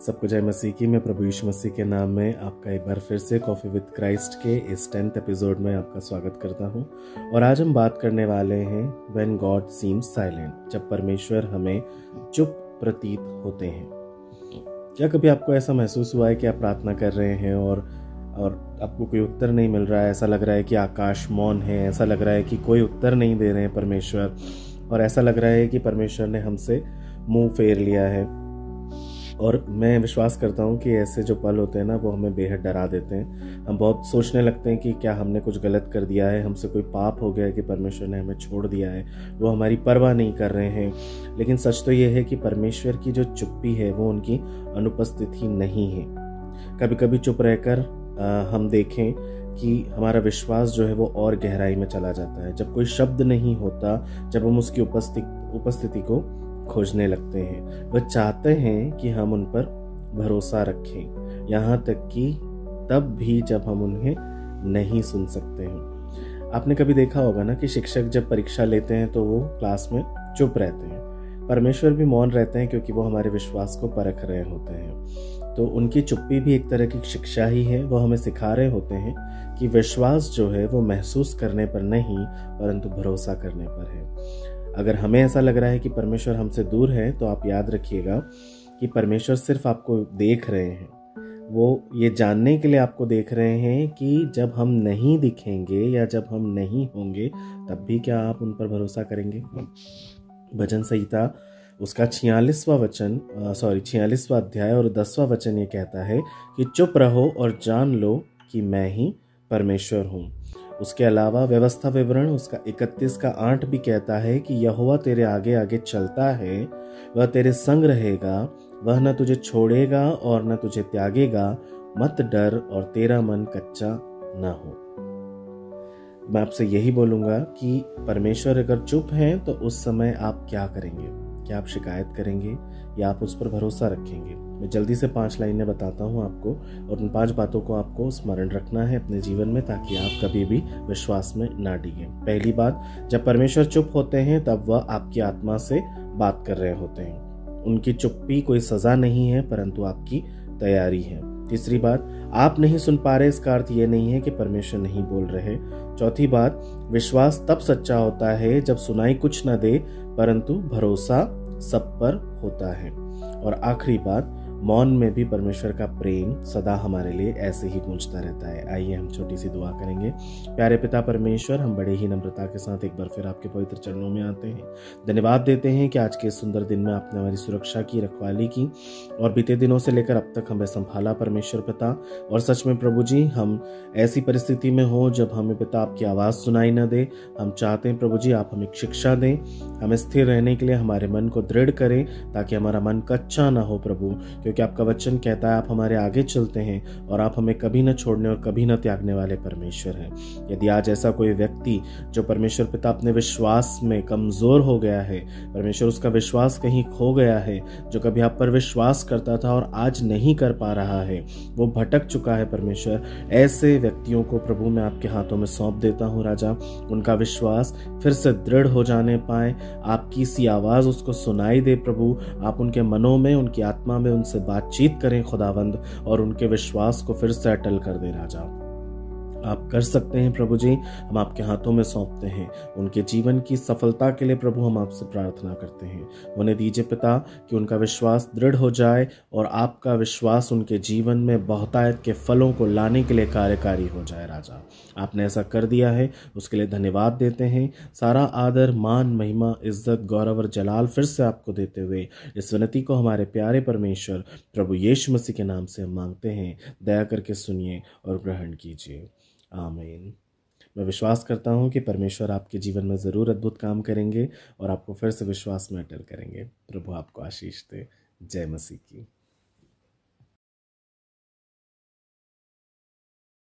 सबको जय मसीह की। मैं प्रभु यीशु मसीह के नाम में आपका एक बार फिर से कॉफ़ी विद क्राइस्ट के इस 10th एपिसोड में आपका स्वागत करता हूं। और आज हम बात करने वाले हैं व्हेन गॉड सीम्स साइलेंट, जब परमेश्वर हमें चुप प्रतीत होते हैं। क्या कभी आपको ऐसा महसूस हुआ है कि आप प्रार्थना कर रहे हैं और आपको कोई उत्तर नहीं मिल रहा है? ऐसा लग रहा है कि आकाश मौन है, ऐसा लग रहा है कि कोई उत्तर नहीं दे रहे हैं परमेश्वर, और ऐसा लग रहा है कि परमेश्वर ने हमसे मुंह फेर लिया है। और मैं विश्वास करता हूँ कि ऐसे जो पल होते हैं ना, वो हमें बेहद डरा देते हैं। हम बहुत सोचने लगते हैं कि क्या हमने कुछ गलत कर दिया है, हमसे कोई पाप हो गया है कि परमेश्वर ने हमें छोड़ दिया है, वो हमारी परवाह नहीं कर रहे हैं। लेकिन सच तो ये है कि परमेश्वर की जो चुप्पी है वो उनकी अनुपस्थिति नहीं है। कभी कभी चुप रहकर हम देखें कि हमारा विश्वास जो है वो और गहराई में चला जाता है। जब कोई शब्द नहीं होता, जब हम उसकी उपस्थिति को खोजने लगते हैं। वह चाहते हैं कि हम उन पर भरोसा रखें, यहाँ तक कि तब भी जब हम उन्हें नहीं सुन सकते हैं। आपने कभी देखा होगा ना कि शिक्षक जब परीक्षा लेते हैं तो वो क्लास में चुप रहते हैं। परमेश्वर भी मौन रहते हैं क्योंकि वो हमारे विश्वास को परख रहे होते हैं। तो उनकी चुप्पी भी एक तरह की शिक्षा ही है। वो हमें सिखा रहे होते हैं कि विश्वास जो है वो महसूस करने पर नहीं, परंतु भरोसा करने पर है। अगर हमें ऐसा लग रहा है कि परमेश्वर हमसे दूर है, तो आप याद रखिएगा कि परमेश्वर सिर्फ आपको देख रहे हैं। वो ये जानने के लिए आपको देख रहे हैं कि जब हम नहीं दिखेंगे या जब हम नहीं होंगे, तब भी क्या आप उन पर भरोसा करेंगे? भजन संहिता उसका 46वां अध्याय और 10वां वचन ये कहता है कि चुप रहो और जान लो कि मैं ही परमेश्वर हूँ। उसके अलावा व्यवस्था विवरण उसका 31:8 भी कहता है कि यहोवा तेरे आगे आगे चलता है, वह तेरे संग रहेगा, वह न तुझे छोड़ेगा और न तुझे त्यागेगा। मत डर और तेरा मन कच्चा न हो। मैं आपसे यही बोलूंगा कि परमेश्वर अगर चुप हैं तो उस समय आप क्या करेंगे? क्या आप शिकायत करेंगे या आप उस पर भरोसा रखेंगे? मैं जल्दी से 5 लाइनें बताता हूं आपको, और उन 5 बातों को आपको स्मरण रखना है अपने जीवन में, ताकि आप कभी भी विश्वास में ना डिगे। पहली बात, जब परमेश्वर चुप होते हैं तब वह आपकी आत्मा से बात कर रहे होते हैं। उनकी चुप्पी कोई सजा नहीं है, परंतु आपकी तैयारी है। तीसरी बात, आप नहीं सुन पा रहे, इसका अर्थ ये नहीं है कि परमेश्वर नहीं बोल रहे। चौथी बात, विश्वास तब सच्चा होता है जब सुनाई कुछ न दे, परंतु भरोसा सब पर होता है। और आखिरी बात, मौन में भी परमेश्वर का प्रेम सदा हमारे लिए ऐसे ही गूंजता रहता है। आइए हम छोटी सी दुआ करेंगे। प्यारे पिता परमेश्वर, हम बड़े ही नम्रता के साथ एक बार फिर आपके पवित्र चरणों में आते हैं। धन्यवाद देते हैं कि आज के इस सुंदर दिन में आपने हमारी सुरक्षा की, रखवाली की, और बीते दिनों से लेकर अब तक हमें संभाला परमेश्वर पिता। और सच में प्रभु जी, हम ऐसी परिस्थिति में हो जब हमें पिता आपकी आवाज़ सुनाई न दे। हम चाहते हैं प्रभु जी आप हमें शिक्षा दें, हमें स्थिर रहने के लिए हमारे मन को दृढ़ करें, ताकि हमारा मन कच्चा ना हो प्रभु। क्योंकि आपका वचन कहता है आप हमारे आगे चलते हैं और आप हमें कभी न छोड़ने और कभी न त्यागने वाले परमेश्वर हैं। यदि आज ऐसा कोई व्यक्ति जो परमेश्वर पिता अपने विश्वास में कमजोर हो गया है, परमेश्वर उसका विश्वास कहीं खो गया है, जो कभी आप पर विश्वास करता था और आज नहीं कर पा रहा है, वो भटक चुका है परमेश्वर, ऐसे व्यक्तियों को प्रभु मैं आपके हाथों में सौंप देता हूँ राजा। उनका विश्वास फिर से दृढ़ हो जाने पाए, आपकी सी आवाज़ उसको सुनाई दे प्रभु। आप उनके मनों में, उनकी आत्मा में उनसे बातचीत करें खुदावंद, और उनके विश्वास को फिर से अटल कर दे राजा। आप कर सकते हैं प्रभु जी, हम आपके हाथों में सौंपते हैं। उनके जीवन की सफलता के लिए प्रभु हम आपसे प्रार्थना करते हैं। उन्हें दीजिए पिता कि उनका विश्वास दृढ़ हो जाए और आपका विश्वास उनके जीवन में बहुतायत के फलों को लाने के लिए कार्यकारी हो जाए राजा। आपने ऐसा कर दिया है, उसके लिए धन्यवाद देते हैं। सारा आदर, मान, महिमा, इज्जत, गौरव और जलाल फिर से आपको देते हुए इस विनती को हमारे प्यारे परमेश्वर प्रभु यीशु मसीह के नाम से हम मांगते हैं। दया करके सुनिए और ग्रहण कीजिए। आमीन। मैं विश्वास करता हूँ कि परमेश्वर आपके जीवन में ज़रूर अद्भुत काम करेंगे और आपको फिर से विश्वास में अटल करेंगे। प्रभु आपको आशीष दे। जय मसीह की।